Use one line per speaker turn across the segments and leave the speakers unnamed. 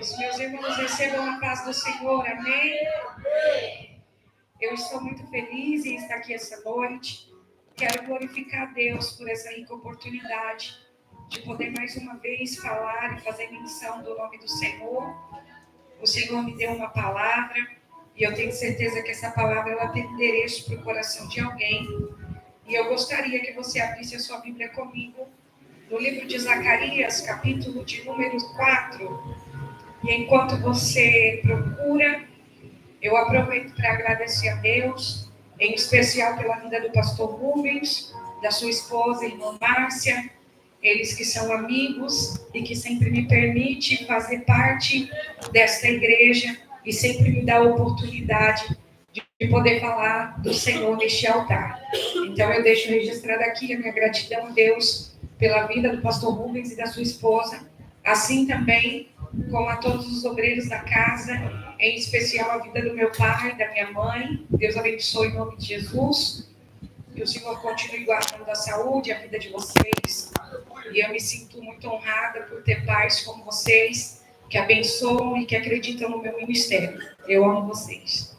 Deus. Meus irmãos, recebam a paz do Senhor, amém? Eu estou muito feliz em estar aqui essa noite. Quero glorificar a Deus por essa rica oportunidade de poder mais uma vez falar e fazer menção do nome do Senhor. O Senhor me deu uma palavra e eu tenho certeza que essa palavra ela tem endereço para o coração de alguém. E eu gostaria que você abrisse a sua Bíblia comigo no livro de Zacarias, capítulo de número 4. E enquanto você procura, eu aproveito para agradecer a Deus, em especial pela vida do pastor Rubens, da sua esposa, irmã Márcia, eles que são amigos e que sempre me permitem fazer parte desta igreja e sempre me dá a oportunidade de poder falar do Senhor neste altar. Então eu deixo registrada aqui a minha gratidão a Deus pela vida do pastor Rubens e da sua esposa, assim também como a todos os obreiros da casa, em especial a vida do meu pai, da minha mãe. Deus abençoe em nome de Jesus. Que o Senhor continue guardando a saúde, a vida de vocês. E eu me sinto muito honrada por ter pais como vocês, que abençoam e que acreditam no meu ministério. Eu amo vocês.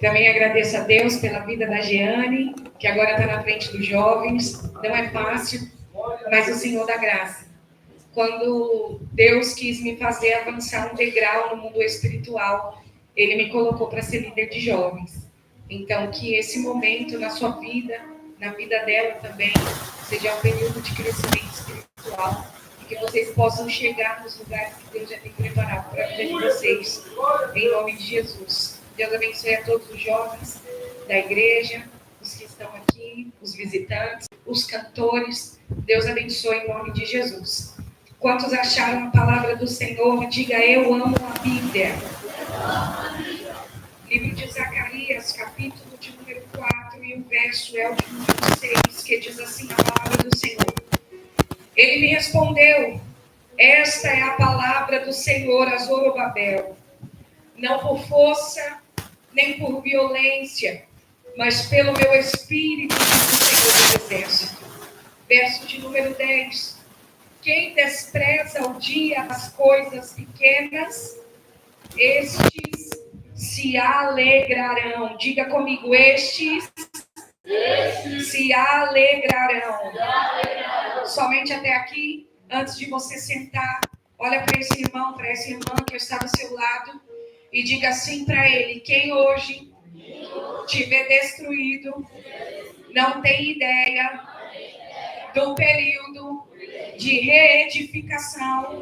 Também agradeço a Deus pela vida da Jeane, que agora está na frente dos jovens. Não é fácil, mas o Senhor dá graça. Quando Deus quis me fazer avançar um degrau no mundo espiritual, Ele me colocou para ser líder de jovens. Então, que esse momento na sua vida, na vida dela também, seja um período de crescimento espiritual e que vocês possam chegar nos lugares que Deus já tem preparado para a vida de vocês, em nome de Jesus. Deus abençoe a todos os jovens da igreja, os que estão aqui, os visitantes, os cantores. Deus abençoe em nome de Jesus. Quantos acharam a palavra do Senhor? Diga, eu amo a Bíblia. Livro de Zacarias, capítulo de número 4, e o verso é o de número 6, que diz assim a palavra do Senhor. Ele me respondeu, esta é a palavra do Senhor a Zorobabel. Não por força, nem por violência, mas pelo meu espírito, diz o Senhor do Exército. Verso de número 10. Quem despreza o dia das coisas pequenas, estes se alegrarão. Diga comigo, estes se alegrarão. Somente até aqui, antes de você sentar, olha para esse irmão, para essa irmã que está do seu lado e diga assim para ele, quem hoje tiver destruído, não tem ideia do período de reedificação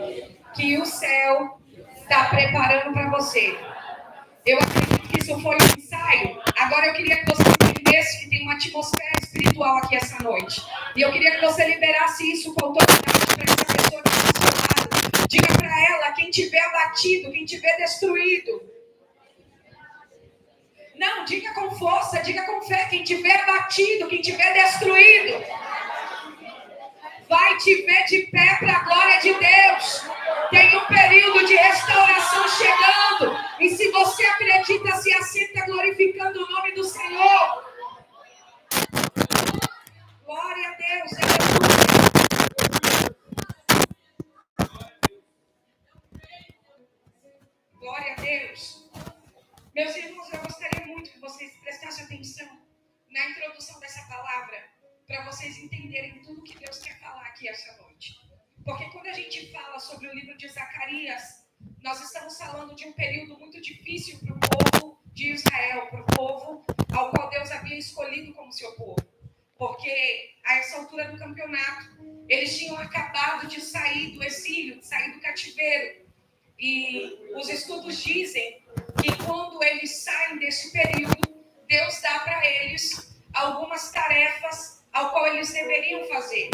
que o céu está preparando para você. Eu acredito que isso foi um ensaio. Agora eu queria que você entendesse que tem uma atmosfera espiritual aqui essa noite. E eu queria que você liberasse isso com autoridade para essa pessoa que está do seu lado. Diga para ela, quem tiver abatido, quem tiver destruído. Não, diga com força, diga com fé, quem tiver abatido, quem tiver destruído. Vai te ver de pé para a glória de Deus. Tem um período de restauração chegando. E se você acredita, se assenta glorificando o nome do Senhor. Glória a Deus. Glória a Deus. Meus irmãos, eu gostaria muito que vocês prestassem atenção na introdução dessa palavra, para vocês entenderem tudo que Deus quer falar aqui essa noite. Porque quando a gente fala sobre o livro de Zacarias, nós estamos falando de um período muito difícil para o povo de Israel, para o povo ao qual Deus havia escolhido como seu povo. Porque a essa altura do campeonato, eles tinham acabado de sair do exílio, de sair do cativeiro. E os estudos dizem que quando eles saem desse período, Deus dá para eles algumas tarefas ao qual eles deveriam fazer.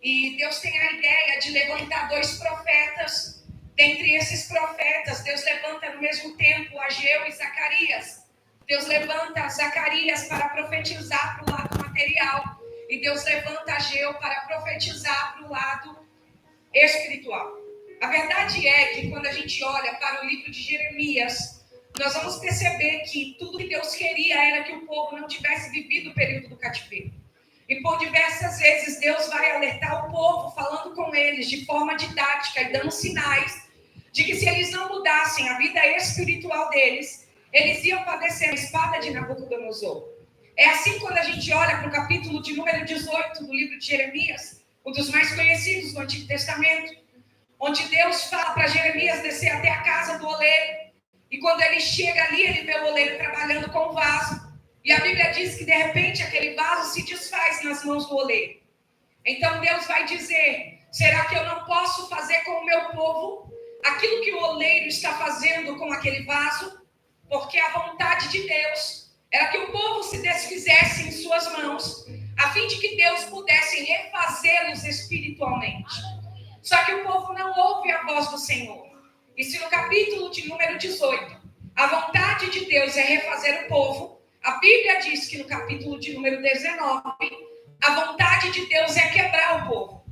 E Deus tem a ideia de levantar 2 profetas. Dentre esses profetas, Deus levanta no mesmo tempo Ageu e Zacarias. Deus levanta Zacarias para profetizar para o lado material. E Deus levanta Ageu para profetizar para o lado espiritual. A verdade é que quando a gente olha para o livro de Jeremias, nós vamos perceber que tudo que Deus queria era que o povo não tivesse vivido o período do cativeiro. E por diversas vezes Deus vai alertar o povo, falando com eles de forma didática e dando sinais de que se eles não mudassem a vida espiritual deles, eles iam padecer a espada de Nabucodonosor. É assim quando a gente olha para o capítulo de número 18 do livro de Jeremias, um dos mais conhecidos do Antigo Testamento, onde Deus fala para Jeremias descer até a casa do oleiro. E quando ele chega ali, ele vê o oleiro trabalhando com o vaso. E a Bíblia diz que de repente aquele vaso se desfaz nas mãos do oleiro. Então Deus vai dizer: será que eu não posso fazer com o meu povo aquilo que o oleiro está fazendo com aquele vaso? Porque a vontade de Deus era que o povo se desfizesse em suas mãos, a fim de que Deus pudesse refazê-los espiritualmente. Só que o povo não ouve a voz do Senhor. E se no capítulo de número 18, a vontade de Deus é refazer o povo, a Bíblia diz que no capítulo de número 19, a vontade de Deus é quebrar o povo.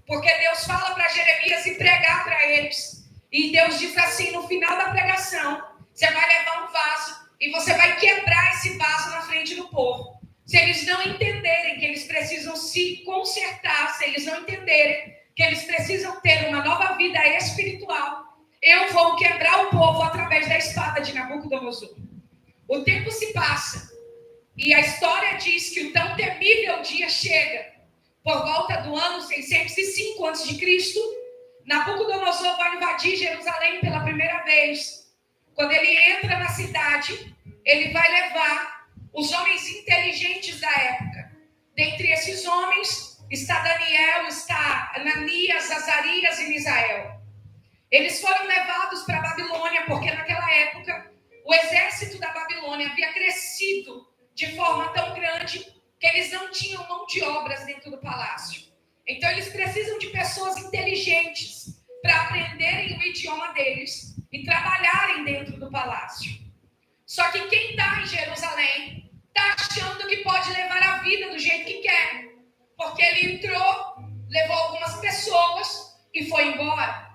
Porque Deus fala para Jeremias ir pregar para eles. E Deus diz assim, no final da pregação, você vai levar um vaso e você vai quebrar esse vaso na frente do povo. Se eles não entenderem que eles precisam se consertar, se eles não entenderem que eles precisam ter uma nova vida espiritual, eu vou quebrar o povo através da espada de Nabucodonosor. O tempo se passa e a história diz que o tão temível dia chega. Por volta do ano 605 a.C., Nabucodonosor vai invadir Jerusalém pela primeira vez. Quando ele entra na cidade, ele vai levar os homens inteligentes da época. Dentre esses homens está Daniel, está Ananias, Azarias e Misael. Eles foram levados para a Babilônia porque naquela época o exército da Babilônia havia crescido de forma tão grande que eles não tinham mão de obras dentro do palácio. Então eles precisam de pessoas inteligentes para aprenderem o idioma deles e trabalharem dentro do palácio. Só que quem está em Jerusalém está achando que pode levar a vida do jeito que quer. Porque ele entrou, levou algumas pessoas e foi embora.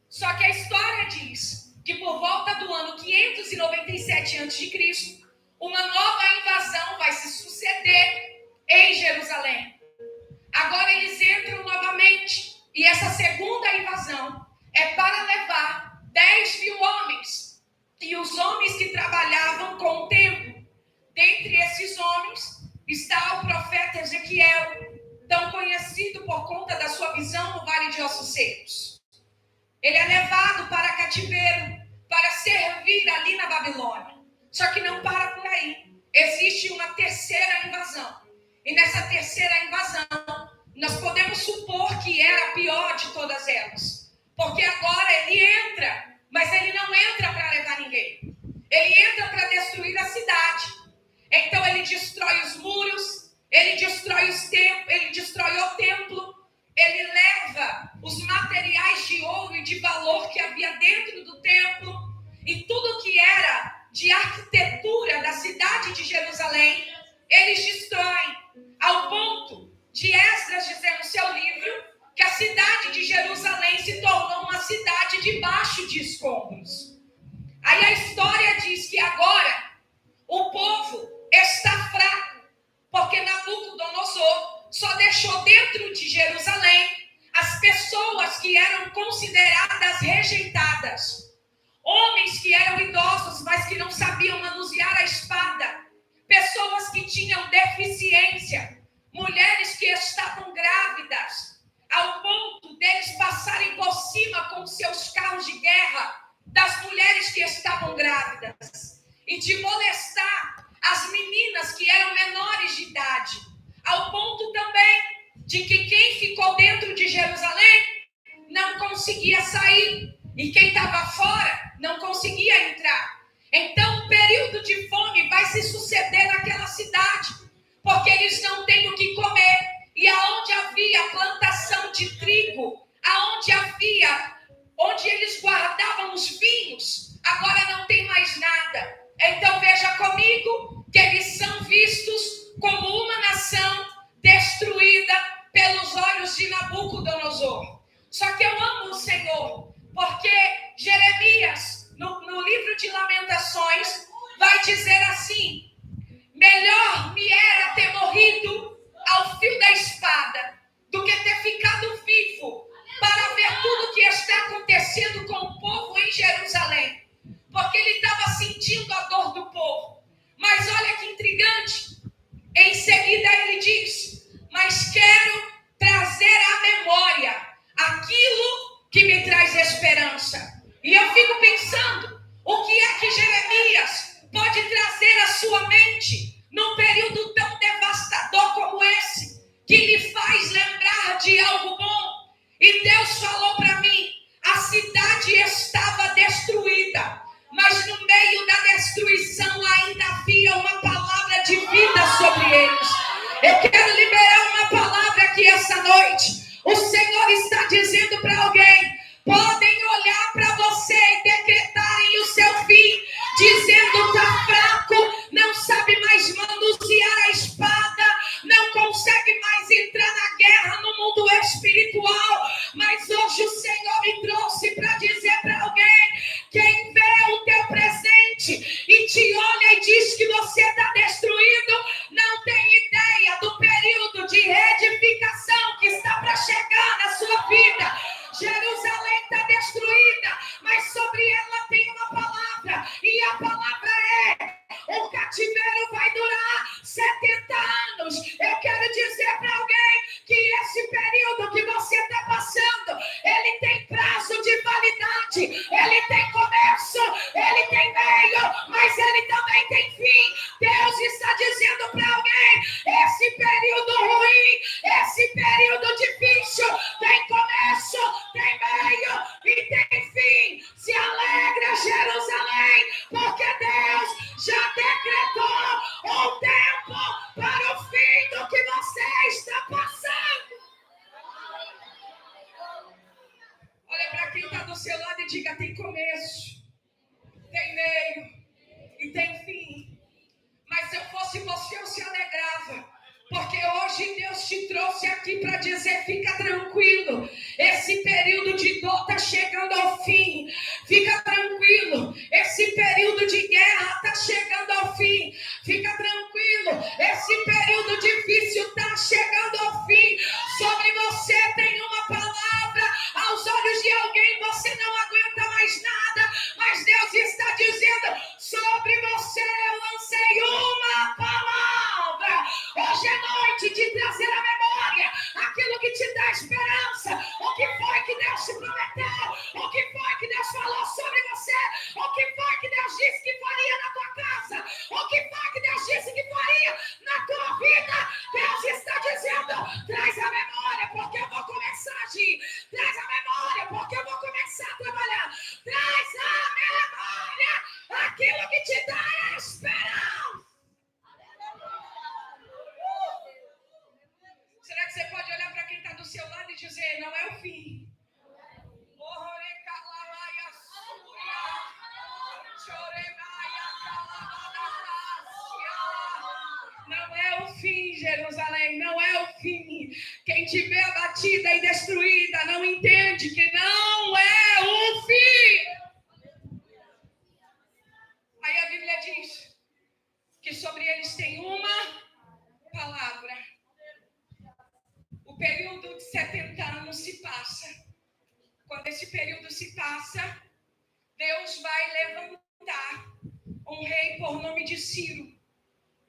Só que a história diz que por volta do ano 597 a.C., uma nova invasão vai se suceder em Jerusalém. Agora eles entram novamente. E essa segunda invasão é para levar 10.000 homens. E os homens que trabalhavam com o templo. Dentre esses homens está o profeta Ezequiel, tão conhecido por conta da sua visão no Vale de Ossos Secos. Ele é levado para cativeiro, para servir ali na Babilônia. Só que não para por aí. Existe uma terceira invasão. E nessa terceira invasão, nós podemos supor que era a pior de todas elas. Porque agora ele entra, mas ele não entra para levar ninguém. Ele entra para destruir a cidade. Então ele destrói os muros, ele destrói o templo, ele leva os materiais de ouro e de valor que havia dentro do templo e tudo que era de arquitetura da cidade de Jerusalém, eles destroem, ao ponto de Esdras dizer no seu livro que a cidade de Jerusalém se tornou uma cidade debaixo de escombros. Aí a história diz que agora o povo está fraco, porque Nabucodonosor só deixou dentro de Jerusalém as pessoas que eram consideradas rejeitadas. Homens que eram idosos, mas que não sabiam manusear a espada. Pessoas que tinham deficiência. Mulheres que estavam grávidas, ao ponto deles passarem por cima com seus carros de guerra das mulheres que estavam grávidas. E de molestar as meninas que eram menores de idade. Ao ponto também de que quem ficou dentro de Jerusalém não conseguia sair. E quem estava fora não conseguia entrar. Então, um período de fome vai se suceder naquela cidade, porque eles não têm o que comer. E aonde havia plantação de trigo, onde eles guardavam os vinhos, agora não tem mais nada. Então, veja comigo que eles são vistos como uma nação destruída pelos olhos de Nabucodonosor. Só que eu amo o Senhor, porque Jeremias, no livro de Lamentações, Mas olha que intrigante. Em seguida ele diz: mas quero trazer à memória aquilo que me traz esperança. E eu fico pensando, o que é que Jeremias pode trazer à sua mente num período tão devastador como esse, que lhe faz lembrar de algo bom? E Deus falou para mim: a cidade estava destruída, mas no meio da destruição ainda havia uma palavra de vida sobre eles. Eu quero liberar uma palavra aqui essa noite. O Senhor está dizendo para alguém: podem olhar para você e decretarem o seu fim, dizendo: está fraco, não sabe mais manusear a espada, não consegue mais entrar na guerra no mundo espiritual. Mas hoje o Senhor me trouxe para dizer para alguém: quem vê o teu presente e te olha e diz que você está destruído, não tem ideia do período de reedificação que está para chegar na sua vida. Jerusalém está destruída, mas sobre ela tem uma palavra, e a palavra é: o cativeiro vai durar 70 anos. Eu quero dizer para alguém que esse período que você está passando, ele tem prazo de validade, ele tem começo, ele tem meio, mas ele também tem fim. Deus está dizendo para alguém: esse período ruim, esse período difícil, tem começo, tem meio e tem fim. Se alegra, Jerusalém, porque Deus já decretou um tempo para o fim do que você está passando. Olha para quem está do seu lado e diga: tem começo, tem meio e tem fim. Mas se eu fosse você, eu se alegrava, porque hoje Deus te trouxe aqui para dizer: fica tranquilo, esse período de dor está chegando ao fim. Fica tranquilo, esse período de guerra está chegando ao fim. Fica tranquilo, esse período difícil está chegando ao fim. Sobre você tem uma palavra, aos olhos de alguém você não aguenta mais nada, mas Deus está dizendo: sobre você eu lancei uma palavra. Hoje é noite de trazer à memória aquilo que te dá esperança. O que foi que Deus te prometeu? O que foi que Deus falou sobre você? O que foi que Deus disse que faria na tua casa? O que foi que Deus disse que faria na tua vida? Deus está dizendo: traz a memória, porque eu vou começar a agir. Traz a memória, porque eu vou começar a trabalhar. Traz a memória aquilo que te dá esperança. Será que você pode olhar para quem está do seu lado e dizer: não é o fim? Não é o fim, Jerusalém, não é o fim. Quem te vê abatida e destruída não entende que não é o fim. Aí a Bíblia diz que sobre eles tem uma palavra. O período de 70 anos se passa. Quando esse período se passa, Deus vai levantar um rei por nome de Ciro.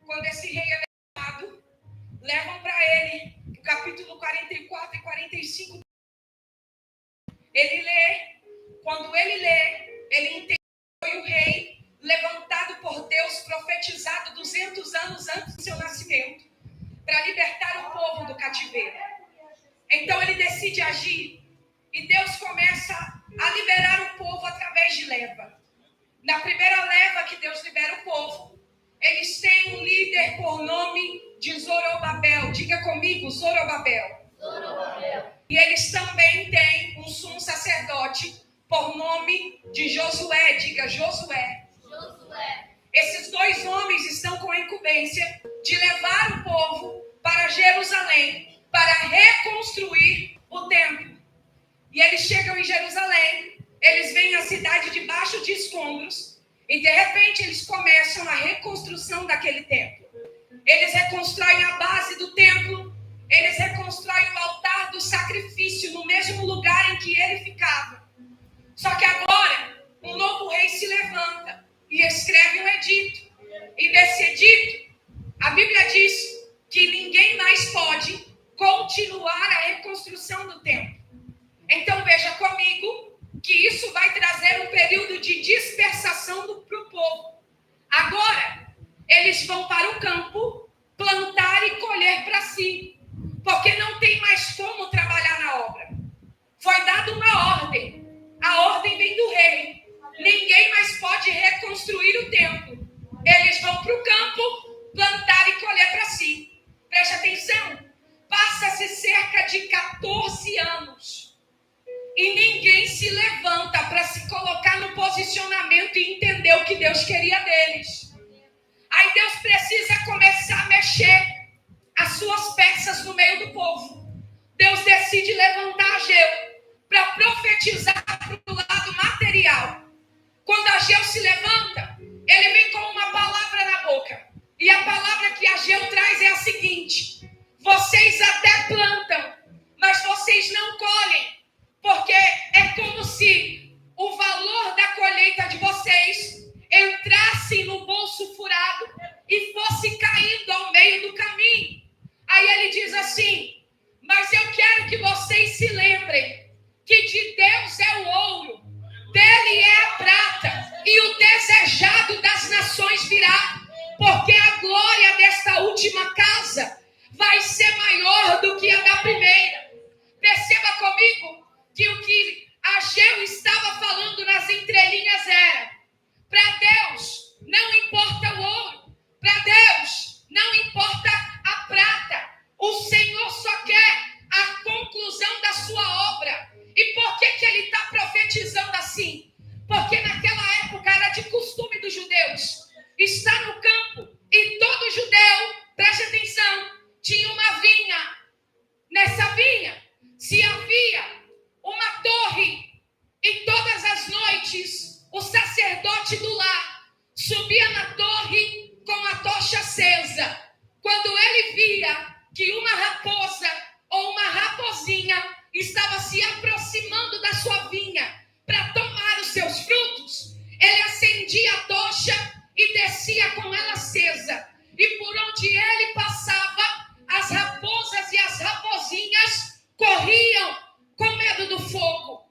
Quando esse rei é levantado, levam para ele o capítulo 44 e 45. Ele lê. Quando ele lê, ele entende que foi o rei levantado por Deus, profetizado 200 anos antes do seu nascimento, para libertar o povo do cativeiro. Então ele decide agir, e Deus começa a liberar o povo através de leva. Na primeira leva que Deus libera o povo, eles têm um líder por nome de Zorobabel. Diga comigo: Zorobabel. Zorobabel. E eles também têm um sumo sacerdote por nome de Josué. Diga: Josué. Josué. Esses dois homens estão com a incumbência de levar o povo para Jerusalém, para reconstruir o templo. E eles chegam em Jerusalém, eles veem a cidade debaixo de escombros, e de repente eles começam a reconstrução daquele templo. Eles reconstroem a base do templo, eles reconstroem o altar do sacrifício no mesmo lugar em que ele ficava. Só que agora, um novo rei se levanta e escreve um edito. E nesse edito, a Bíblia diz que ninguém mais pode continuar a reconstrução do templo. Então veja comigo que isso vai trazer um período de dispersação para o povo. Agora, eles vão para o campo plantar e colher para si, porque não tem mais como trabalhar na obra. Foi dada uma ordem, a ordem vem do rei. Ninguém mais pode reconstruir o templo. Eles vão para o campo plantar e colher para si. Preste atenção, passa-se cerca de 14 anos e ninguém se levanta para se colocar no posicionamento e entender o que Deus queria deles. Aí Deus precisa começar a mexer as suas peças no meio do povo. Deus decide levantar Ageu para profetizar para o lado material. Quando Ageu se levanta, ele vem com uma palavra na boca. E a palavra que Ageu traz é a seguinte: vocês até plantam, mas vocês não colhem, porque é como se o valor da colheita de vocês entrasse no bolso furado e fosse caindo ao meio do caminho. Aí ele diz assim: mas eu quero que vocês se lembrem que de Deus é o ouro, dele é a prata, e o desejado das nações virá, porque a glória desta última casa vai ser maior do que a da primeira. Perceba comigo que o que Ageu estava falando nas entrelinhas era: para Deus não importa o ouro, para Deus não importa a prata, o Senhor só quer a conclusão da sua obra. E por que ele está profetizando assim? Porque naquela época era de costume dos judeus estar no campo, e todo judeu, preste atenção, tinha uma vinha. Nessa vinha se havia uma torre, e todas as noites o sacerdote do lar subia na torre com a tocha acesa. Quando ele via que uma raposa ou uma raposinha estava se aproximando da sua vinha para tomar os seus frutos, ele acendia a tocha e descia com ela acesa. E por onde ele passava, as raposas e as raposinhas corriam com medo do fogo.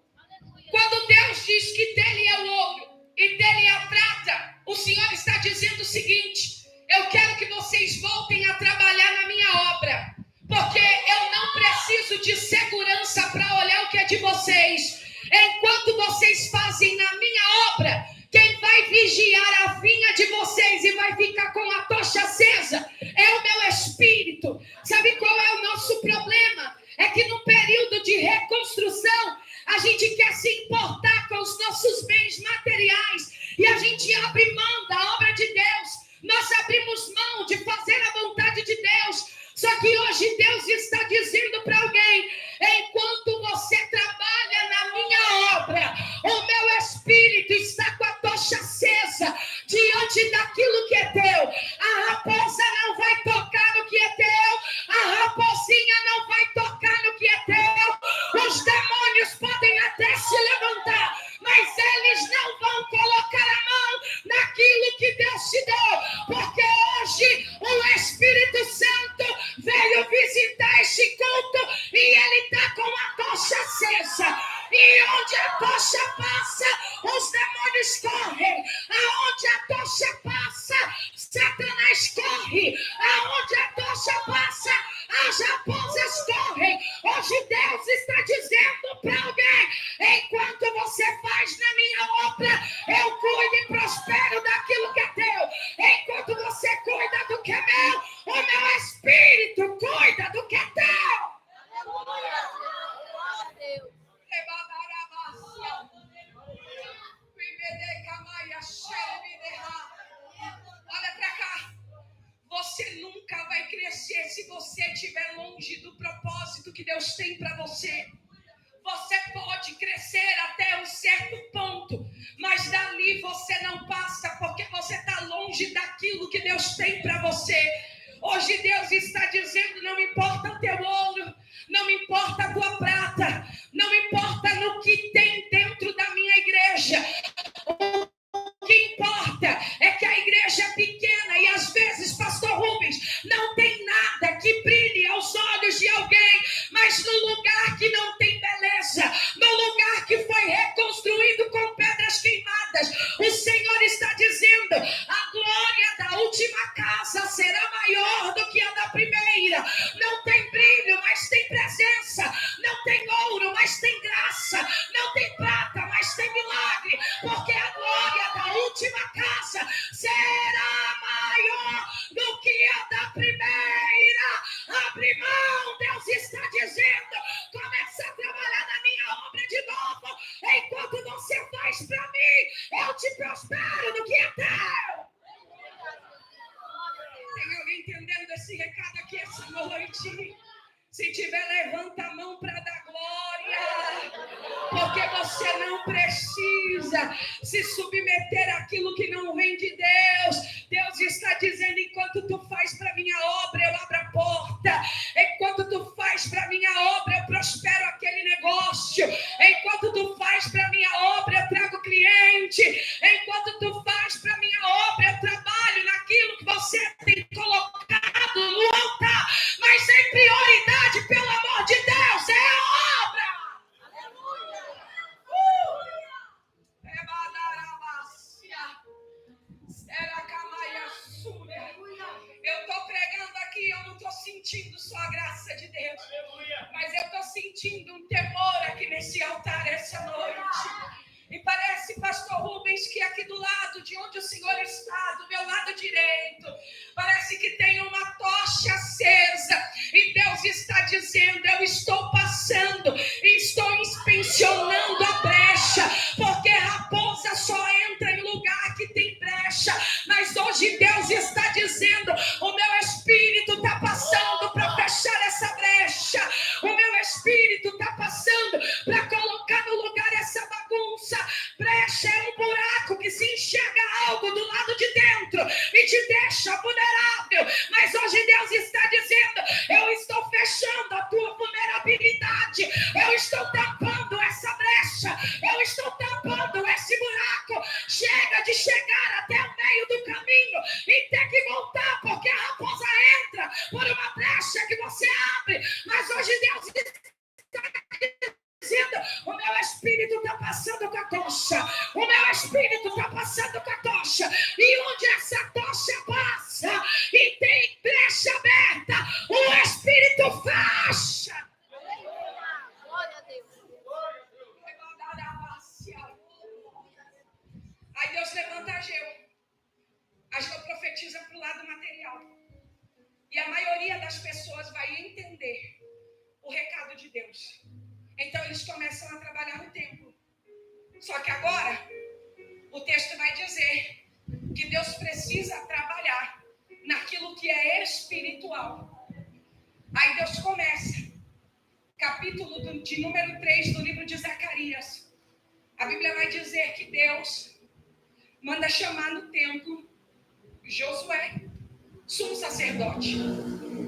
Quando Deus diz que dele é o ouro e dele é a prata, o Senhor está dizendo o seguinte: eu quero que vocês voltem a trabalhar na minha obra, porque eu não preciso de segurança para olhar o que é de vocês. Enquanto vocês fazem na minha obra, quem vai vigiar a vinha de vocês e vai ficar com a tocha acesa é o meu espírito. Sabe qual é o nosso problema? É que no período de reconstrução, a gente quer se importar com os nossos bens materiais e a gente abre mão da obra de Deus. Nós abrimos mão de fazer a vontade de Deus. Só que hoje Deus está dizendo para alguém: enquanto você trabalha na minha obra, o meu espírito está com a tocha acesa diante daquilo que é teu. A raposa não vai tocar no que é teu, a raposinha não vai tocar no que é teu. Os demônios podem até se levantar, mas eles não vão colocar a mão naquilo que Deus te deu, porque hoje o Espírito Santo veio visitar este culto e ele está com a tocha acesa. E onde a tocha passa, os demônios correm. Aonde a tocha passa, Satanás corre. Aonde a tocha passa, as raposas correm. Hoje Deus está dizendo para alguém: enquanto você faz na minha obra, eu cuido e prospero daquilo que é teu. Enquanto você cuida do que é meu, o meu espírito cuida do que é teu. Olha para cá. Você nunca vai crescer se você estiver longe do propósito que Deus tem para você. Você pode crescer até um certo ponto, mas dali você não passa, porque você está longe daquilo que Deus tem para você. Hoje Deus está dizendo: não importa o teu ouro, não importa a tua prata, não importa no que tem dentro da minha igreja. O que importa é que a igreja é pequena e porque a glória da última casa será maior do que a da primeira. Abre mão, Deus está dizendo, começa a trabalhar na minha obra de novo. Enquanto você faz para mim, eu te prospero no que é teu. Tem alguém entendendo esse recado aqui essa noite? Se tiver, levanta a mão para dar glória, porque você não precisa se submeter àquilo que não vem de Deus. Deus está dizendo, enquanto tu faz para minha obra, eu abro a porta. Enquanto tu faz para minha obra, eu prospero aquele negócio. Enquanto tu faz para minha obra, eu trago cliente. Enquanto tu faz para minha obra, eu trabalho naquilo que você tem colocado no altar. Mas sem prioridade, pelo amor de Deus, é a obra. Eu estou pregando aqui, eu não estou sentindo só a graça de Deus, mas eu estou sentindo um temor aqui nesse altar essa noite. E parece, pastor Rubens, que aqui do lado de onde o Senhor está, do meu lado direito, parece que tem uma tocha acesa. E Deus está dizendo, eu estou passando e estou inspecionando a brecha, porque raposa só entra em lugar que tem brecha. Mas hoje Deus está dizendo, o meu espírito está passando para fechar essa brecha. O meu espírito está passando para colocar no lugar essa bagunça. Brecha é um buraco que se enxerga algo do lado de dentro e te deixa vulnerável. Mas hoje Deus está dizendo, eu estou fechando a tua vulnerabilidade. Eu estou tampando essa brecha. Eu estou tampando esse buraco. Chega de chegar até o meio do caminho e ter que voltar, porque a raposa entra por uma brecha que você abre. Mas hoje Deus está dizendo, o meu espírito está passando com a tocha. O meu espírito está passando com a tocha. E onde essa tocha passa e tem brecha aberta, o espírito fecha. Glória a Deus. Aí Deus levanta Ageu. Ageu profetiza para o lado material. E a maioria das pessoas vai entender o recado de Deus. Então eles começam a trabalhar no templo. Só que agora o texto vai dizer que Deus precisa trabalhar naquilo que é espiritual. Aí Deus começa, capítulo de número 3 do livro de Zacarias. A Bíblia vai dizer que Deus manda chamar no templo Josué, sumo sacerdote.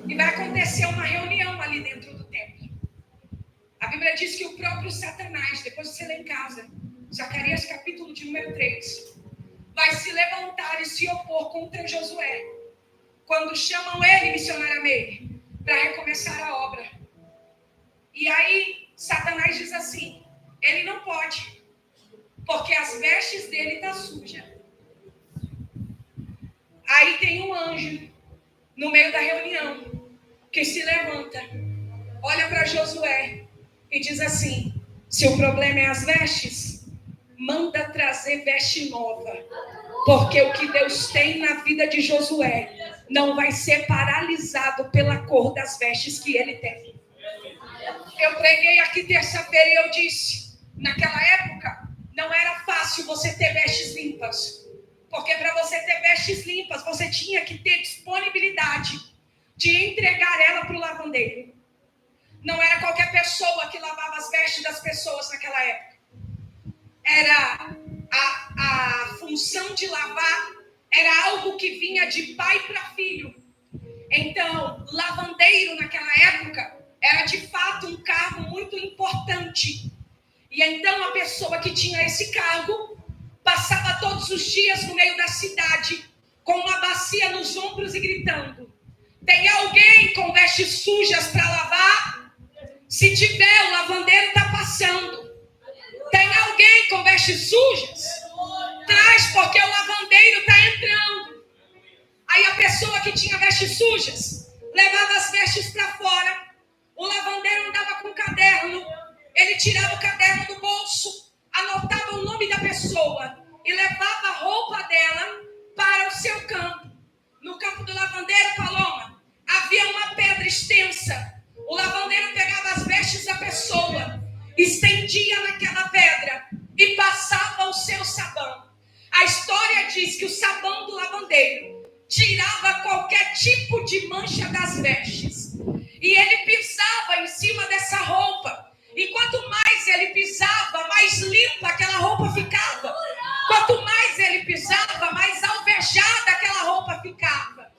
E vai acontecer uma reunião ali dentro do templo. A Bíblia diz que o próprio Satanás, depois você lê em casa, Zacarias capítulo de número 3, vai se levantar e se opor contra Josué, quando chamam ele missionariamente para recomeçar a obra. E aí Satanás diz assim, ele não pode, porque as vestes dele estão sujas. Aí tem um anjo no meio da reunião que se levanta, olha para Josué e diz assim, se o problema é as vestes, manda trazer veste nova, porque o que Deus tem na vida de Josué não vai ser paralisado pela cor das vestes que ele tem. Eu preguei aqui terça-feira e eu disse, naquela época não era fácil você ter vestes limpas, porque para você ter vestes limpas você tinha que ter disponibilidade de entregar ela para o lavandeiro. Não era qualquer pessoa que lavava as vestes das pessoas naquela época. Era a função de lavar, era algo que vinha de pai para filho. Então, lavandeiro naquela época era de fato um cargo muito importante. E então a pessoa que tinha esse cargo passava todos os dias no meio da cidade com uma bacia nos ombros e gritando, tem alguém com vestes sujas para lavar? Se tiver, o lavandeiro está passando. Tem alguém com vestes sujas? Traz, porque o lavandeiro está entrando. Aí a pessoa que tinha vestes sujas levava as vestes para fora. O lavandeiro andava com um caderno. Ele tirava o caderno do bolso, anotava o nome da cada pessoa e levava a roupa dela para o seu campo. No campo do lavandeiro, Paloma, havia uma pedra extensa. O lavandeiro pegava as vestes da pessoa, estendia naquela pedra e passava o seu sabão. A história diz que o sabão do lavandeiro tirava qualquer tipo de mancha das vestes. E ele pisava em cima dessa roupa. E quanto mais ele pisava, mais limpa aquela roupa ficava. Quanto mais ele pisava, mais alvejada aquela roupa ficava.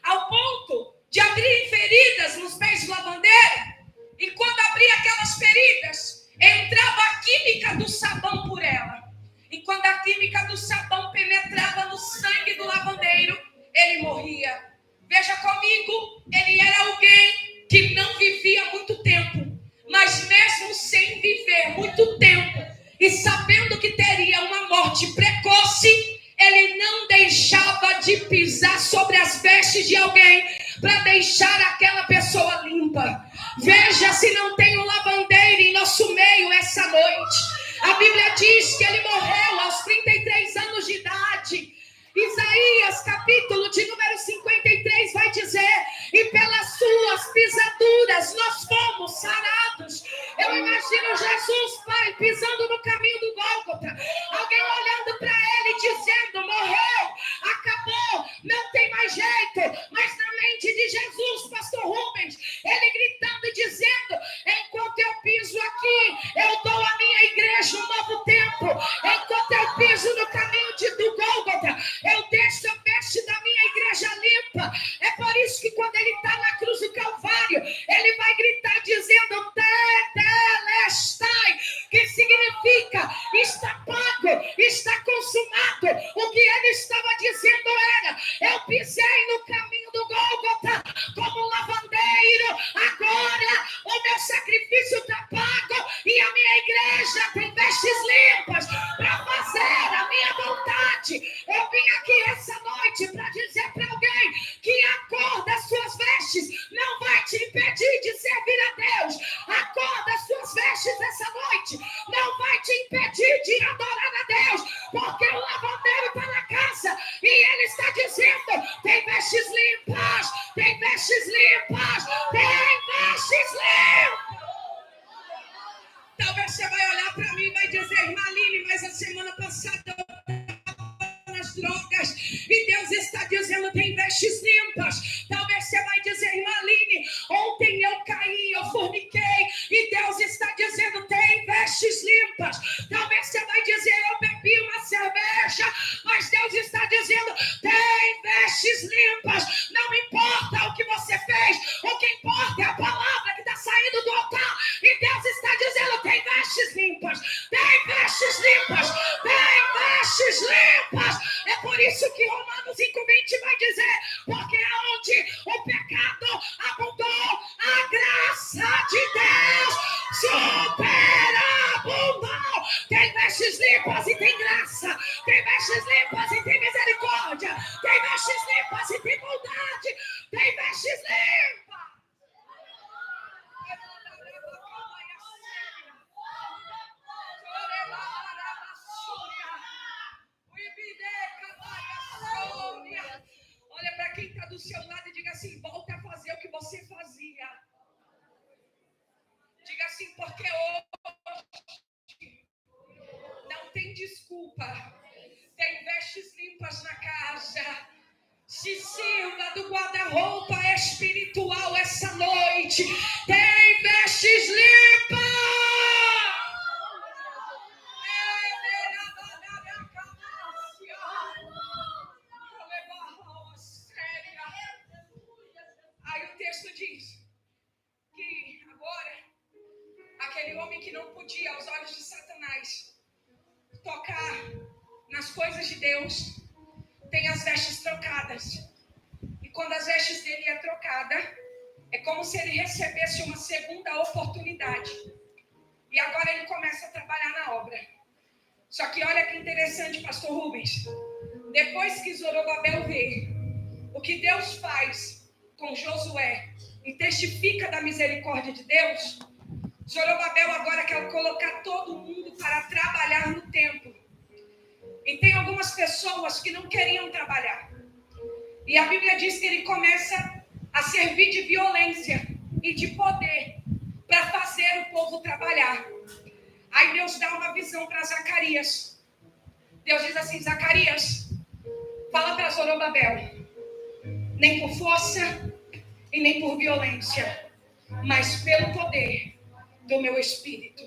Ao ponto de abrir feridas nos pés do lavandeiro. E quando abria aquelas feridas, entrava a química do sabão por ela. E quando a química do sabão penetrava no sangue do lavandeiro, ele morria. Veja comigo, ele era alguém que não vivia muito tempo. Mas mesmo sem viver muito tempo e sabendo que teria uma morte precoce, ele não deixava de pisar sobre as vestes de alguém para deixar aquela pessoa limpa. Veja se não tem um lavandeiro em nosso meio essa noite. A Bíblia diz que ele morreu aos 33 anos de idade. Isaías, capítulo de número 53, vai dizer: e pelas suas pisaduras nós fomos sarados. Eu imagino Jesus, Pai, pisando no caminho do Gólgota. Alguém olhando para ele dizendo: morreu, acabou, não tem mais jeito. Mas na mente de Jesus, pastor Rubens, ele gritando e dizendo: enquanto eu piso aqui, eu dou à minha igreja um novo tempo. Enquanto eu piso no caminho do Gólgota, eu deixo a veste da minha igreja limpa. É por isso que quando ele está na cruz do Calvário, ele vai gritar dizendo: Tetelestai, que significa está pago, está consumado. O que ele estava dizendo era: eu pisei no caminho do Gólgota como um lavandeiro, agora o meu sacrifício está pago e a minha igreja tem vestes limpas para fazer a minha vontade. Eu vim aqui essa noite para dizer para alguém que a cor das suas vestes não vai te impedir de servir a Deus. A cor das suas vestes essa noite não vai te impedir de adorar a Deus, porque o lavandeiro está na casa e ele está dizendo: tem vestes limpas, tem vestes limpas, tem vestes limpas. Talvez você vai olhar para mim e vai dizer: irmã Aline, mas a semana passada eu estava nas drogas e Deus está dizendo: tem vestes limpas. Talvez você vai dizer: irmã Aline, ontem eu caí, eu forniquei e Deus está dizendo: tem vestes limpas. Talvez você vai dizer: eu bebi uma cerveja, mas Deus está dizendo: tem vestes limpas. Não importa o que você fez, o que importa é a palavra que está saindo do altar. E Deus está dizendo: tem vestes limpas, tem vestes limpas, tem vestes limpas. É por isso que Romanos 5:20 vai dizer: porque aonde o pecado abundou, a graça de Deus superabundou. Tem vestes limpas e tem graça, tem vestes limpas e tem misericórdia, tem vestes limpas e tem bondade, tem vestes limpas. Olha para quem está do seu lado e diga assim: volta a fazer o que você fazia. Diga assim: porque hoje não tem desculpa. Tem vestes limpas na casa. Se sirva do guarda-roupa espiritual essa noite. Tem vestes limpas. Aí o texto diz que agora aquele homem que não podia, aos olhos de Satanás, tocar nas coisas de Deus, tem as vestes trocadas. E quando as vestes dele é trocada, é como se ele recebesse uma segunda oportunidade. E agora ele começa a trabalhar na obra. Só que olha que interessante, pastor Rubens. Depois que Zorobabel vê o que Deus faz com Josué e testifica da misericórdia de Deus, Zorobabel agora quer colocar todo mundo para trabalhar no templo. algumas pessoas que não queriam trabalhar. E a Bíblia diz que ele começa a servir de violência e de poder para fazer o povo trabalhar. Aí Deus dá uma visão para Zacarias. Deus diz assim: Zacarias, fala para Zorobabel, nem por força e nem por violência, mas pelo poder do meu Espírito.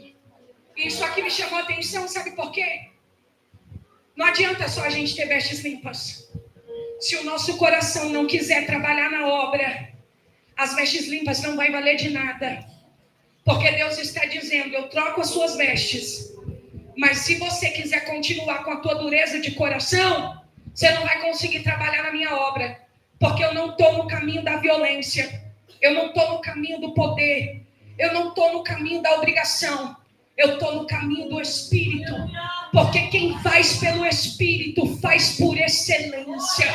Isso aqui me chamou a atenção, sabe por quê? Não adianta só a gente ter vestes limpas. Se o nosso coração não quiser trabalhar na obra, as vestes limpas não vai valer de nada. Porque Deus está dizendo: eu troco as suas vestes, mas se você quiser continuar com a tua dureza de coração, você não vai conseguir trabalhar na minha obra. Porque eu não estou no caminho da violência, eu não estou no caminho do poder, eu não estou no caminho da obrigação, eu estou no caminho do Espírito. Porque quem faz pelo Espírito faz por excelência.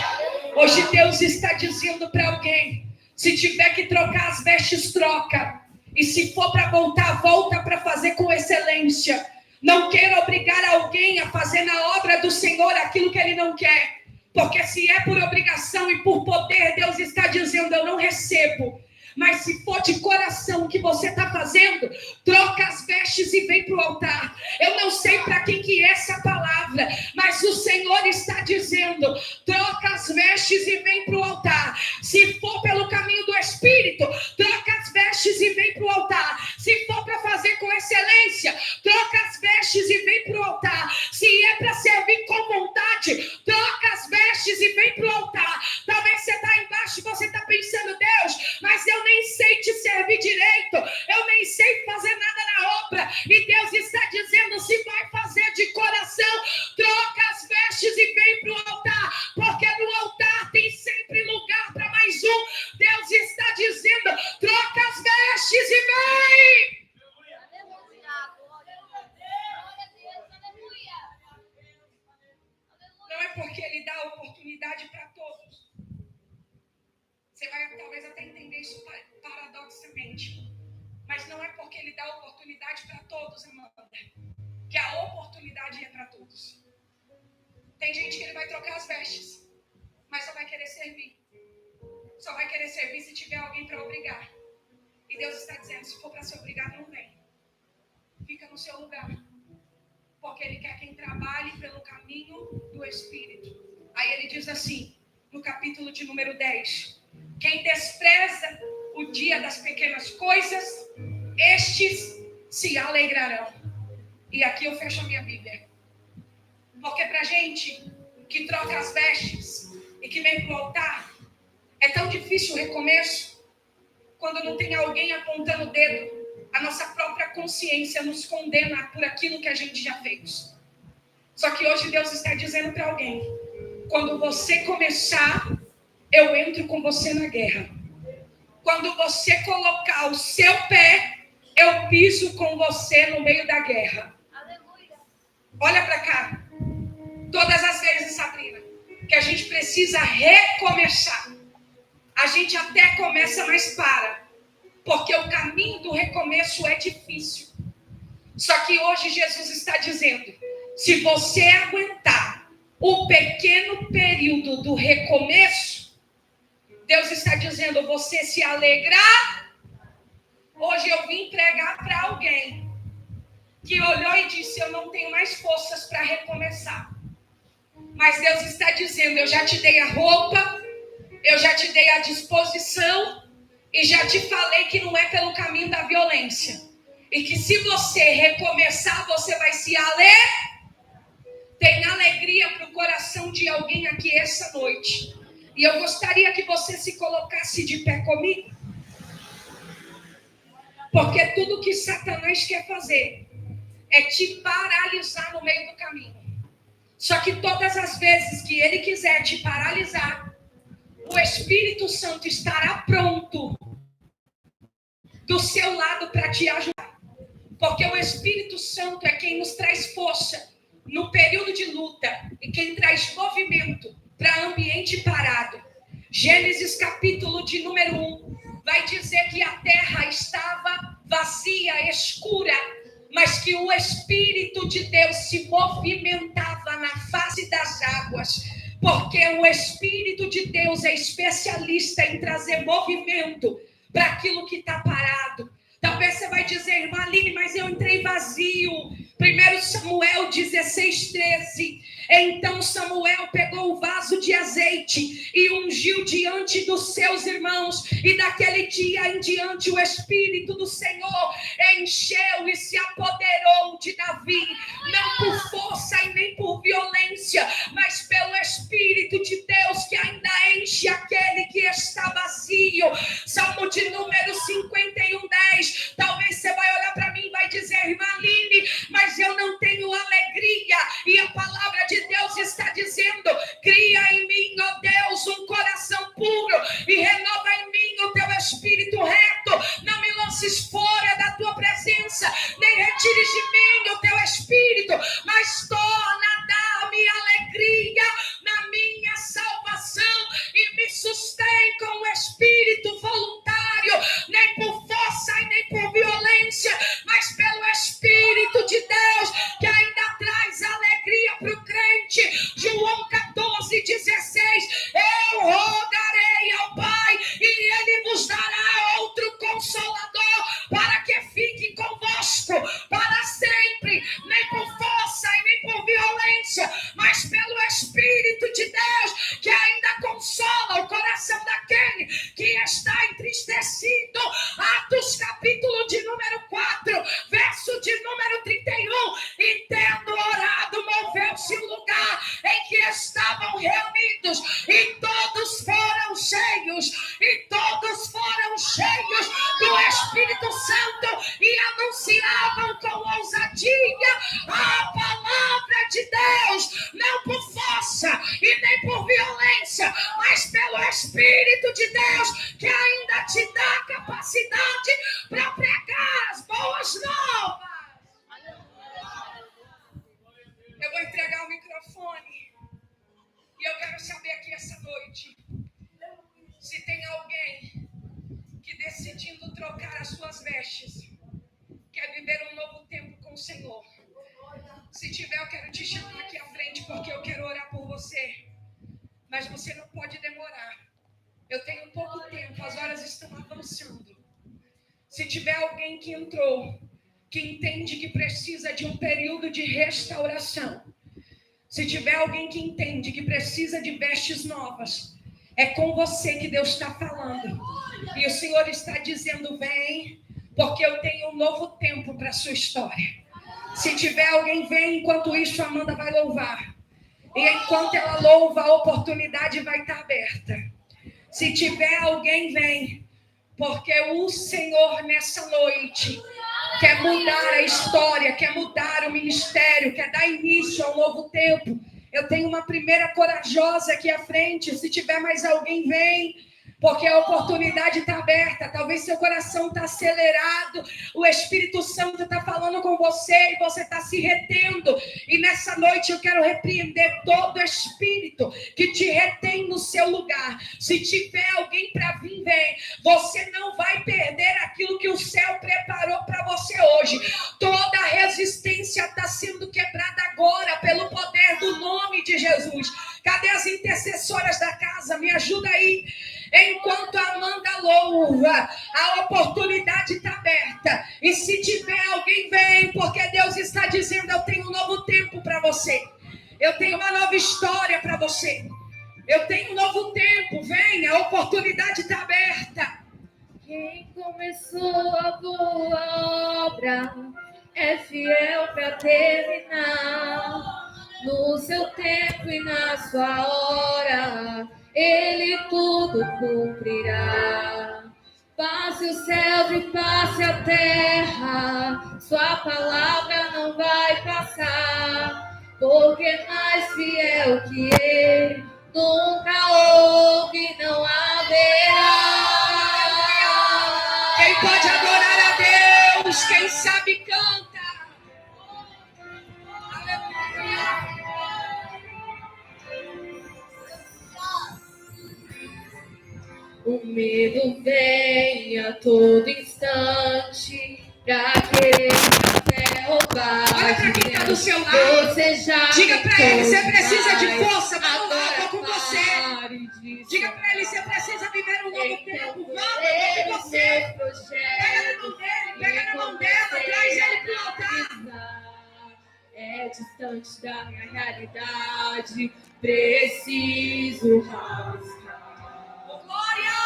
Hoje Deus está dizendo para alguém: se tiver que trocar as vestes, troca. E se for para voltar, volta para fazer com excelência. Não queira obrigar alguém a fazer na obra do Senhor aquilo que ele não quer. Porque se é por obrigação e por poder, Deus está dizendo: eu não recebo. Mas se for de coração que você está fazendo, troca as vestes e vem para o altar. Eu não sei para quem que é essa palavra, mas o Senhor está dizendo: troca as vestes e vem para o altar. Se for pelo caminho do Espírito, troca as vestes e vem para o altar. Se for para fazer com excelência, troca as vestes e vem para o altar. Se é para servir com vontade, troca as vestes e vem para o altar. Talvez você está embaixo e você está pensando: Deus, mas eu nem sei te servir direito, eu nem sei fazer nada na obra. E Deus está dizendo: se vai fazer de coração, troca as vestes e vem para o altar, porque no altar tem sempre lugar para mais um. Deus está dizendo: troca as vestes e vem. Não é porque ele dá oportunidade para todos. Você vai talvez até entender isso paradoxalmente. Mas não é porque ele dá oportunidade para todos, Amanda, que a oportunidade é para todos. Tem gente que ele vai trocar as vestes, mas só vai querer servir. Só vai querer servir se tiver alguém para obrigar. E Deus está dizendo: se for para se obrigar, não vem. Fica no seu lugar. Porque ele quer quem trabalhe pelo caminho do Espírito. Aí ele diz assim, no capítulo de número 10: quem despreza o dia das pequenas coisas, estes se alegrarão. E aqui eu fecho a minha Bíblia. Porque pra gente que troca as vestes e que vem pro altar, é tão difícil o recomeço, quando não tem alguém apontando o dedo. A nossa própria consciência nos condena por aquilo que a gente já fez. Só que hoje Deus está dizendo para alguém: quando você começar, eu entro com você na guerra. Quando você colocar o seu pé, eu piso com você no meio da guerra. Aleluia. Olha para cá. Todas as vezes, Sabrina, que a gente precisa recomeçar, a gente até começa, mas para. Porque o caminho do recomeço é difícil. Só que hoje Jesus está dizendo: se você aguentar o pequeno período do recomeço, Deus está dizendo: você se alegrar. Hoje eu vim pregar para alguém que olhou e disse: eu não tenho mais forças para recomeçar. Mas Deus está dizendo: eu já te dei a roupa, eu já te dei a disposição e já te falei que não é pelo caminho da violência. E que se você recomeçar, você vai se alegrar. Tem alegria para o coração de alguém aqui essa noite. E eu gostaria que você se colocasse de pé comigo. Porque tudo que Satanás quer fazer é te paralisar no meio do caminho. Só que todas as vezes que ele quiser te paralisar, o Espírito Santo estará pronto do seu lado para te ajudar. Porque o Espírito Santo é quem nos traz força no período de luta e quem traz movimento para ambiente parado. Gênesis capítulo de número 1 vai dizer que a terra estava vazia, escura, mas que o Espírito de Deus se movimentava na face das águas, porque o Espírito de Deus é especialista em trazer movimento para aquilo que está parado. Talvez você vai dizer, irmã Aline, mas eu entrei vazio. 1 Samuel 16:13. Então Samuel pegou o vaso de azeite e ungiu diante dos seus irmãos. E daquele dia em diante o Espírito do Senhor encheu e se apoderou de Davi. Não por força e nem por violência, mas pelo Espírito de Deus que ainda enche aquele que está vazio. Salmo de número 51:10. Talvez você vai olhar para mim e vai dizer, irmã Aline, mas eu não tenho alegria. E a palavra de Deus está dizendo, cria em mim, ó Deus, um coração puro e renova em mim o teu espírito reto. Não me lances fora da tua presença, nem retires de mim o teu espírito, mas torna a dar-me alegria na minha salvação e me sustém com o espírito voluntário, nem por força e nem por violência, mas pelo Espírito de Deus, que ainda traz alegria para o crente. João 14:16. Eu rogarei ao Pai e Ele vos dará outro Consolador, para que fique convosco para sempre, nem por força e nem por violência, mas pelo Espírito de Deus, que ainda consola o coração daquele que está entristecido. Atos capítulo de número 4, verso de número 31. E tendo orado, moveu-se o lugar em que estavam reunidos, e todos foram cheios, do Espírito Santo, e anunciavam com ousadia a palavra de Deus, não por força e nem por violência, mas pelo Espírito de Deus, que ainda te dá capacidade para pregar as boas novas. Eu vou entregar o microfone e eu quero saber aqui essa noite se tem alguém que, decidindo trocar as suas vestes, quer viver um novo tempo com o Senhor. Se tiver, eu quero te chamar aqui à frente, porque eu quero orar por você. Mas você não pode demorar. Eu tenho pouco tempo, as horas estão avançando. Se tiver alguém que entrou, que entende que precisa de um período de restauração, se tiver alguém que entende que precisa de vestes novas, é com você que Deus está falando. E o Senhor está dizendo, vem, porque eu tenho um novo tempo para a sua história. Se tiver alguém, vem. Enquanto isso, a Amanda vai louvar. E enquanto ela louva, a oportunidade vai estar aberta. Se tiver alguém, vem. Porque o Senhor, nessa noite, quer mudar a história, quer mudar o ministério, quer dar início a um novo tempo. Eu tenho uma primeira corajosa aqui à frente. Se tiver mais alguém, vem. Porque a oportunidade está aberta. Talvez seu coração está acelerado. O Espírito Santo está falando com você e você está se retendo. E nessa noite eu quero repreender todo espírito que te retém no seu lugar. Se tiver alguém para vir, vem. Você não vai perder aquilo que o céu preparou para você hoje. Toda a resistência está sendo quebrada agora pelo poder do nome de Jesus. Cadê as intercessoras da casa? Me ajuda aí. Enquanto a Amanda louva, a oportunidade está aberta. E se tiver alguém, vem, porque Deus está dizendo, eu tenho um novo tempo para você. Eu tenho uma nova história para você. Eu tenho um novo tempo, vem, a oportunidade está aberta.
Quem começou a boa obra é fiel para terminar. No seu tempo e na sua hora, Ele tudo cumprirá. Passe os céus e passe a terra, sua palavra não vai passar, porque mais fiel que Ele nunca houve, não haverá.
Quem pode adorar a Deus? Quem sabe canta. Aleluia.
O medo vem a todo instante pra querer até roubar.
Olha pra quem tá do do seu lado.
Você já
Diga para ele, você precisa de
faz.
força. Vamos lá,
Agora
vou com você.
pare de
Diga para ele, você precisa viver um novo tempo. Vamos, vou com você. Pega na mão dele, pega na mão dela, traz ele para o altar.
É distante da minha realidade, preciso rasgar.
Glória!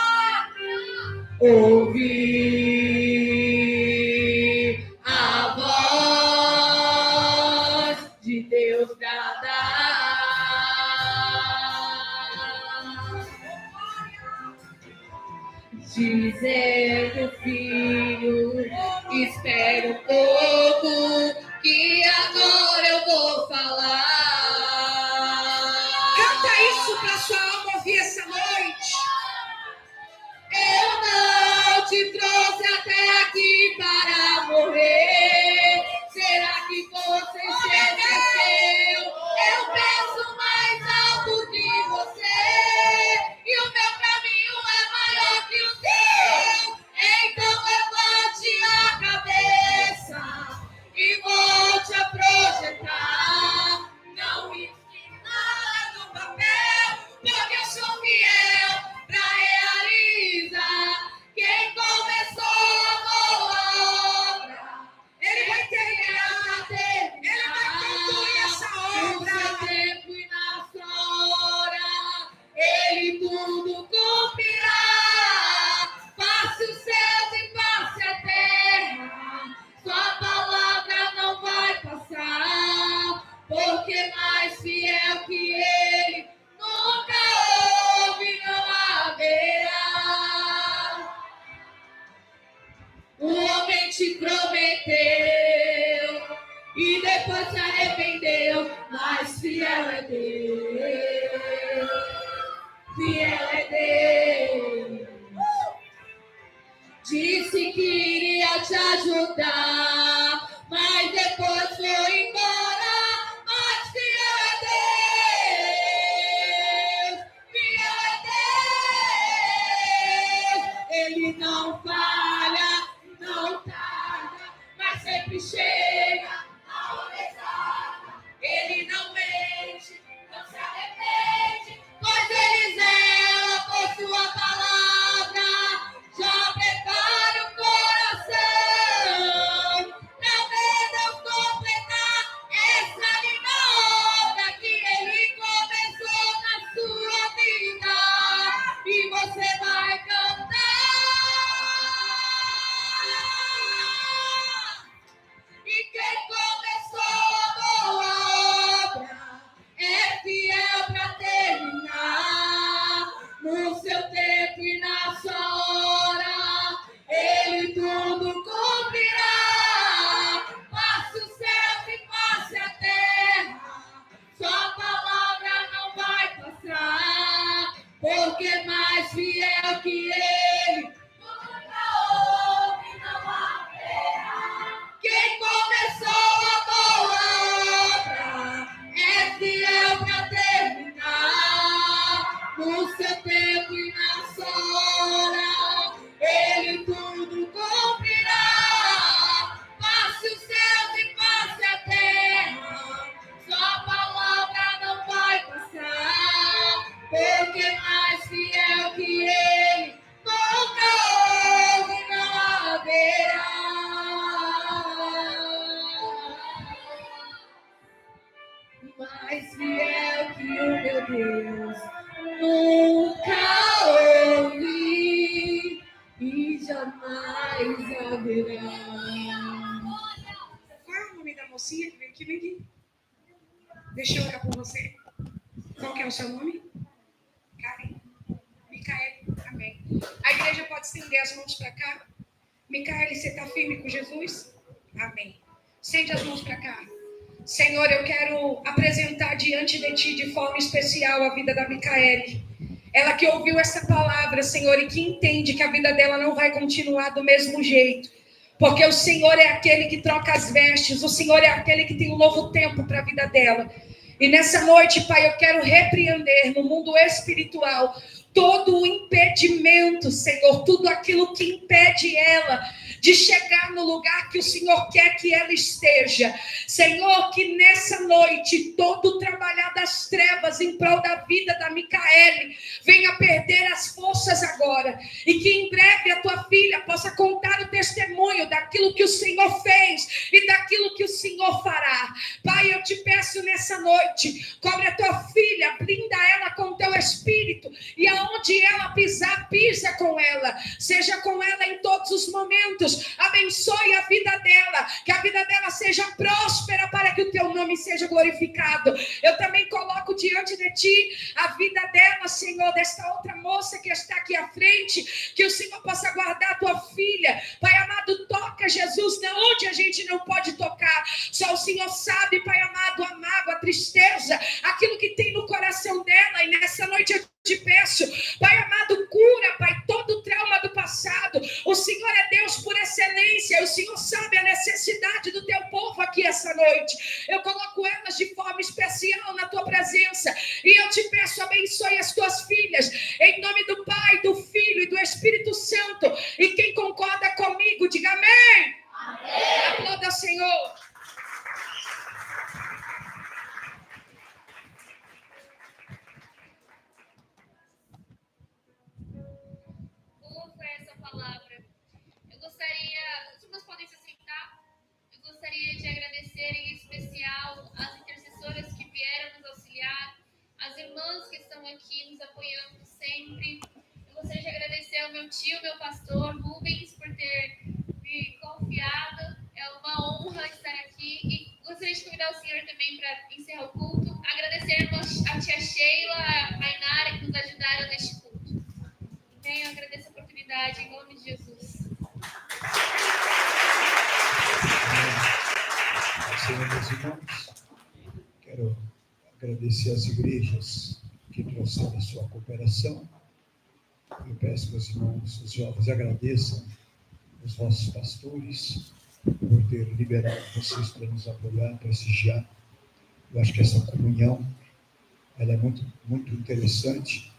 Ouvir a voz de Deus bradar. Dizendo, filho, espera um pouco, que agora eu vou falar.
Canta isso para sua alma ouvir essa noite.
Eu não te trouxe até aqui para morrer. Será que você se esqueceu? Eu penso mais alto que você, e o meu caminho é maior que o seu. Então levante a cabeça e volte a projetar. Não risque nada no papel, porque eu sou fiel pra realizar. Quem começou a boa obra,
Ele vai terminar. Ele vai concluir essa
no
obra.
seu tempo e na sua hora, Ele tudo cumprirá. Passe os céus e passe a terra, sua palavra não vai passar, porque mais fiel que Ele nunca houve, não haverá. O homem te prometeu e depois se arrependeu, mas fiel é Deus, fiel é Deus. Disse que iria te ajudar, mas depois foi embora, mas fiel é Deus, fiel é Deus. Ele não falha, não tarda, mas sempre chega a hora exata. Ele não mente, não se arrepende, pois ele zela por sua palavra. Já prepara o coração pra ver Deus completar essa linda obra que Ele começou na sua vida, e você vai cantar. E quem começou a boa obra é fiel pra terminar. No seu tempo e na sua hora, Ele tudo cumprirá. Passe os céus e passe a terra, sua palavra não vai passar, porque mais fiel que Ele nunca houve, não haverá. Quem começou a boa obra é fiel pra terminar. No seu tempo e na sua hora, Ele tudo cumprirá. Passe os céus e passe a terra, sua palavra não vai passar, porque mais fiel que Ele nunca houve, não haverá. Mais fiel que o meu Deus nunca houve e jamais haverá.
Qual é o nome da mocinha que veio aqui, Miguel? Deixa eu orar por você. Qual que é o seu nome? Karen. Micaele. Amém. A igreja pode estender as mãos para cá. Micaele, você está firme com Jesus? Amém. Estende as mãos para cá. Senhor, eu quero apresentar diante de Ti de forma especial a vida da Micaele. Ela que ouviu essa palavra, Senhor, e que entende que a vida dela não vai continuar do mesmo jeito. Porque o Senhor é aquele que troca as vestes, o Senhor é aquele que tem um novo tempo para a vida dela. E nessa noite, Pai, eu quero repreender no mundo espiritual todo o impedimento, Senhor, tudo aquilo que impede ela de chegar no lugar que o Senhor quer que ela esteja. Senhor, que nessa noite todo o trabalhar das trevas em prol da vida da Micaele venha perder as forças agora, e que em breve a tua filha possa contar o testemunho daquilo que o Senhor fez e daquilo que o Senhor fará. Pai, eu te peço nessa noite, cobre a tua filha, blinda ela com o teu espírito, e aonde ela pisar, pisa com ela, seja com ela em todos os momentos. Abençoe a vida dela, que a vida dela seja próspera, para que o teu nome seja glorificado. Eu também coloco diante de ti a vida dela, Senhor, desta outra moça que está aqui à frente, que o Senhor possa guardar a tua filha. Pai amado, toca, Jesus, de onde a gente não pode tocar, só o Senhor sabe, Pai amado, a mágoa, a tristeza, aquilo que tem no coração dela, e nessa noite eu te peço, Pai amado, cura, Pai, todo o trauma do passado. O Senhor é Deus por excelência, o Senhor sabe a necessidade do teu povo aqui essa noite. Eu coloco elas de forma especial na tua presença, e eu te peço, abençoe as tuas filhas, em nome do Pai, do Filho e do Espírito Santo. E quem concorda comigo, diga amém. Amém. Aplauda, Senhor.
De agradecer em especial as intercessoras que vieram nos auxiliar, as irmãs que estão aqui nos apoiando sempre. Eu gostaria de agradecer ao meu tio, meu pastor Rubens, por ter me confiado. É uma honra estar aqui, e gostaria de convidar o senhor também para encerrar o culto. Agradecer a tia Sheila, a Ainara, que nos ajudaram neste culto. Bem, eu agradeço a oportunidade em nome de Jesus.
Senhor, meus irmãos, quero agradecer às igrejas que trouxeram a sua cooperação. Eu peço que os irmãos, os jovens, agradeçam os vossos pastores por ter liberado vocês para nos apoiar, prestigiar. Eu acho que essa comunhão, ela é muito, muito interessante,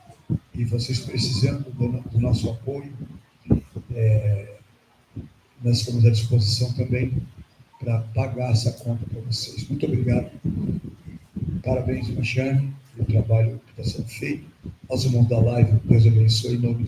e vocês precisando do nosso apoio, nós estamos à disposição também para pagar essa conta para vocês. Muito obrigado. Parabéns, Machane, pelo trabalho que está sendo feito. Aos irmãos da live, Deus abençoe em nome de